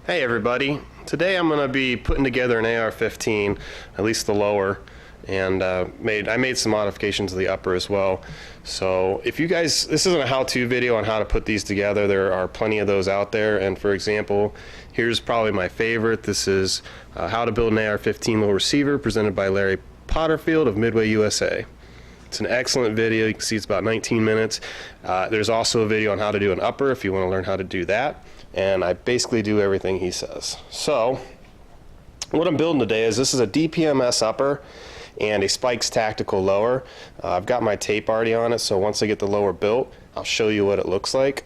Hey everybody, today I'm going to be putting together an AR15, at least the lower, and I made some modifications to the upper as well. So if you guys, this isn't a how-to video on how to put these together, there are plenty of those out there, and for example, here's probably my favorite. This is how to build an AR15 low receiver, presented by Larry Potterfield of Midway USA. It's an excellent video. You can see it's about 19 minutes. There's also a video on how to do an upper if you want to learn how to do that. And I basically do everything he says. So what I'm building today is this is a DPMS upper and a Spikes tactical lower. I've got my tape already on it, so once I get the lower built, I'll show you what it looks like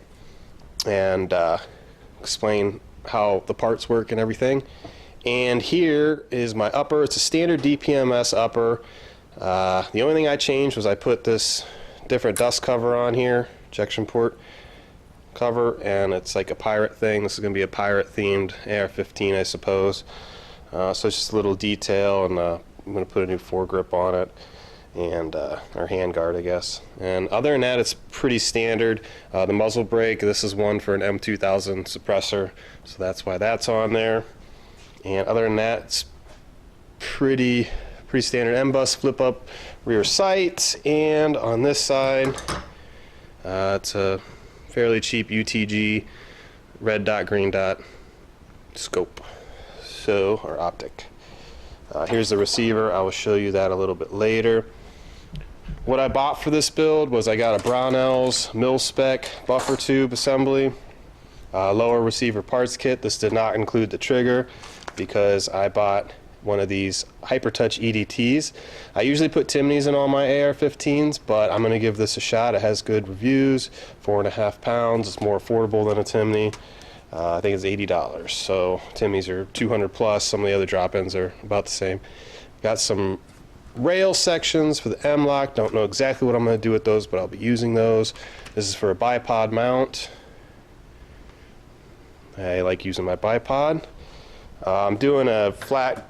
and explain how the parts work and everything. And here is my upper. It's a standard DPMS upper. The only thing I changed was I put this different dust cover on here, ejection port cover, and it's like a pirate thing. This is going to be a pirate themed AR-15, I suppose. So it's just a little detail, and I'm going to put a new foregrip on it, and our hand guard, I guess. And other than that, it's pretty standard. The muzzle brake, this is one for an M2000 suppressor, so that's why that's on there. And other than that, it's pretty standard. M-bus flip up rear sight, and on this side it's a fairly cheap UTG red dot green dot scope, so, or optic. Here's the receiver. I will show you that a little bit later. What I bought for this build was I got a Brownells mil-spec buffer tube assembly, lower receiver parts kit. This did not include the trigger because I bought one of these HyperTouch EDTs. I usually put Timneys in all my AR-15s, but I'm going to give this a shot. It has good reviews, 4.5 pounds. It's more affordable than a Timney. I think it's $80. So Timneys are 200 plus. Some of the other drop-ins are about the same. Got some rail sections for the M-LOK. Don't know exactly what I'm going to do with those, but I'll be using those. This is for a bipod mount. I like using my bipod. I'm doing a flat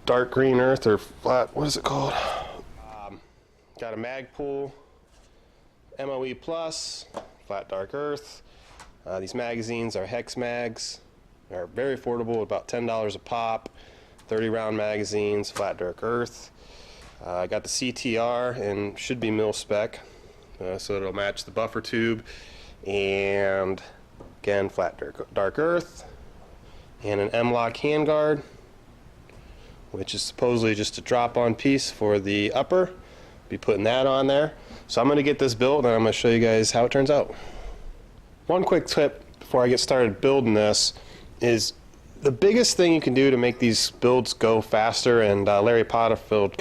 dark green earth, or flat, what is it called? Got a Magpul MOE Plus, flat dark earth. These magazines are hex mags. They're very affordable, about $10 a pop. 30 round magazines, flat dark earth. I got the CTR and should be mil spec, so it'll match the buffer tube. And again, flat dark earth. And an M-LOK handguard, which is supposedly just a drop-on piece for the upper. Be putting that on there. So I'm going to get this built, and I'm going to show you guys how it turns out. One quick tip before I get started building this is the biggest thing you can do to make these builds go faster, and Larry Potterfield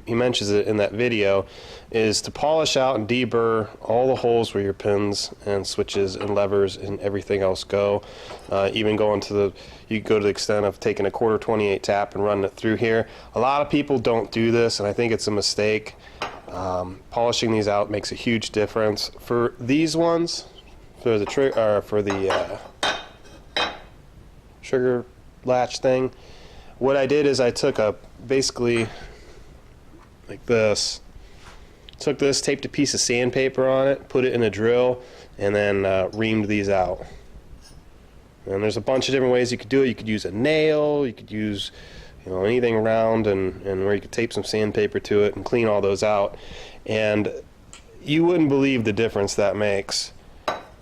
he mentions it in that video, is to polish out and deburr all the holes where your pins and switches and levers and everything else go. Even going to the, you go to the extent of taking a quarter 28 tap and running it through here. A lot of people don't do this, and I think it's a mistake. Polishing these out makes a huge difference. For these ones, for the trigger latch thing, what I did is I took basically like this, taped a piece of sandpaper on it, put it in a drill, and then reamed these out. And there's a bunch of different ways you could do it. You could use a nail, you could use anything round, and where you could tape some sandpaper to it and clean all those out. And you wouldn't believe the difference that makes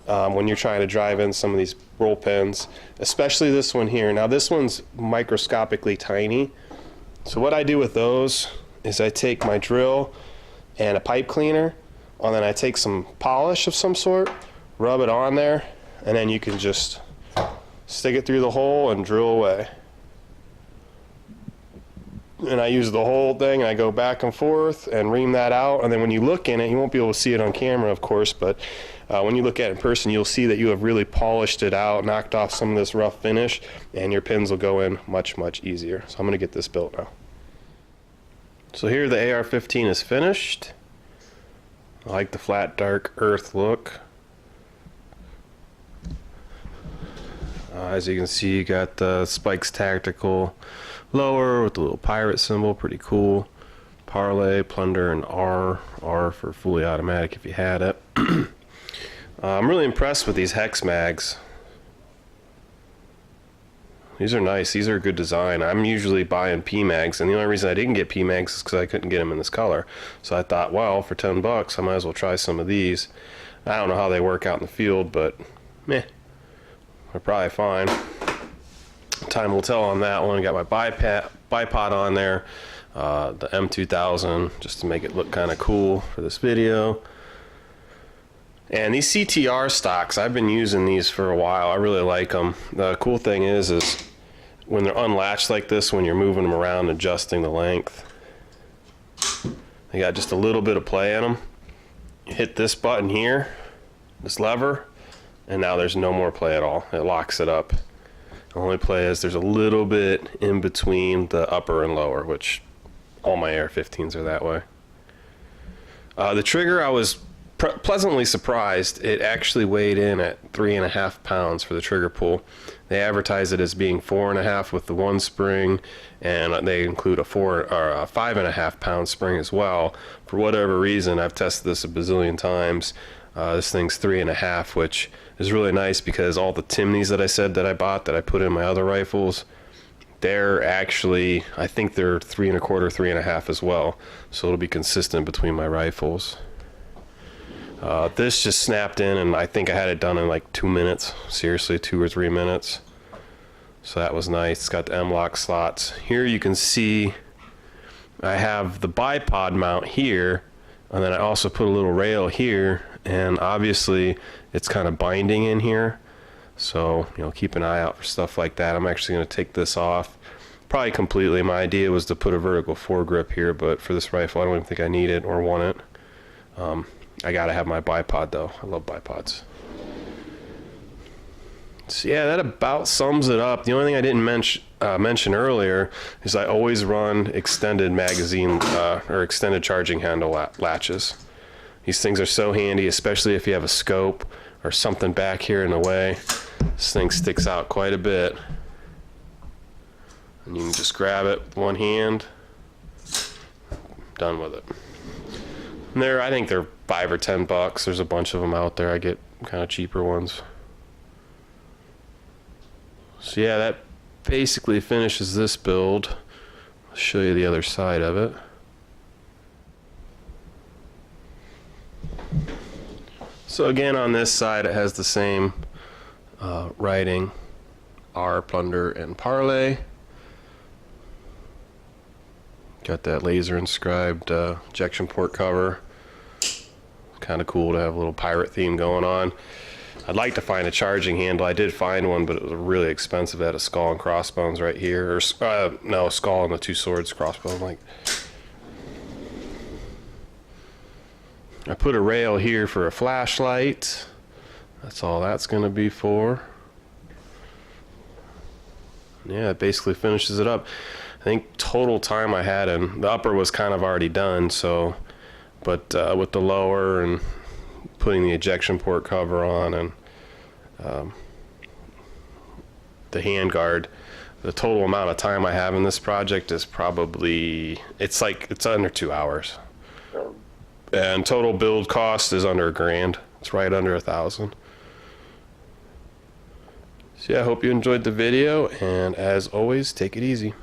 when you're trying to drive in some of these roll pins, especially this one here. Now this one's microscopically tiny, so what I do with those is I take my drill and a pipe cleaner, and then I take some polish of some sort, rub it on there, and then you can just stick it through the hole and drill away. And I use the whole thing, and I go back and forth and ream that out, and then when you look in it, you won't be able to see it on camera, of course, but when you look at it in person, you'll see that you have really polished it out, knocked off some of this rough finish, and your pins will go in much, much easier. So I'm going to get this built now. So here the AR-15 is finished. I like the flat dark earth look. As you can see, you got the Spikes tactical lower with the little pirate symbol, pretty cool. Parlay, plunder, and R for fully automatic if you had it. I'm really impressed with these hex mags. These are nice. These are a good design. I'm usually buying PMags, and the only reason I didn't get PMags is because I couldn't get them in this color. So I thought, well, for 10 bucks, I might as well try some of these. I don't know how they work out in the field, but meh, they're probably fine. Time will tell on that one. I got my bipod on there, the M2000, just to make it look kind of cool for this video. And these CTR stocks, I've been using these for a while. I really like them. The cool thing is when they're unlatched like this, when you're moving them around, adjusting the length, they got just a little bit of play in them. You hit this button here, this lever, and now there's no more play at all. It locks it up. The only play is there's a little bit in between the upper and lower, which all my AR15s are that way. The trigger, I was pleasantly surprised. It actually weighed in at 3.5 pounds for the trigger pull. They advertise it as being 4.5 with the one spring, and they include a 5.5 pound spring as well. For whatever reason, I've tested this a bazillion times. This thing's 3.5, which is really nice because all the Timneys that I said that I bought that I put in my other rifles, they're actually, I think they're 3.25, 3.5 as well. So it'll be consistent between my rifles. This just snapped in, and I think I had it done in like 2 minutes. Seriously, 2 or 3 minutes. So that was nice. It's got the M-LOK slots. Here you can see I have the bipod mount here, and then I also put a little rail here, and obviously it's kind of binding in here. So, you know, keep an eye out for stuff like that. I'm actually going to take this off. Probably completely. My idea was to put a vertical foregrip here, but for this rifle I don't even think I need it or want it. I gotta have my bipod though. I love bipods. So yeah, that about sums it up. The only thing I didn't mention earlier is I always run extended magazine or extended charging handle latches. These things are so handy, especially if you have a scope or something back here in the way. This thing sticks out quite a bit. And you can just grab it with one hand. Done with it. And I think they're 5 or 10 bucks. There's a bunch of them out there. I get kind of cheaper ones. So yeah, that basically finishes this build. I'll show you the other side of it. So again, on this side it has the same writing, R, Plunder, and Parlay. Got that laser inscribed ejection port cover. Kind of cool to have a little pirate theme going on. I'd like to find a charging handle. I did find one, but it was really expensive. It had a skull and crossbones right here, or no, skull and the 2 swords, crossbone. Like, I put a rail here for a flashlight. That's all that's going to be for. Yeah, it basically finishes it up. I think total time I had, and the upper was kind of already done, so, but with the lower and putting the ejection port cover on and the handguard, the total amount of time I have in this project is probably, it's under 2 hours. And total build cost is under $1,000. It's right under $1,000. So yeah, I hope you enjoyed the video, and as always, take it easy.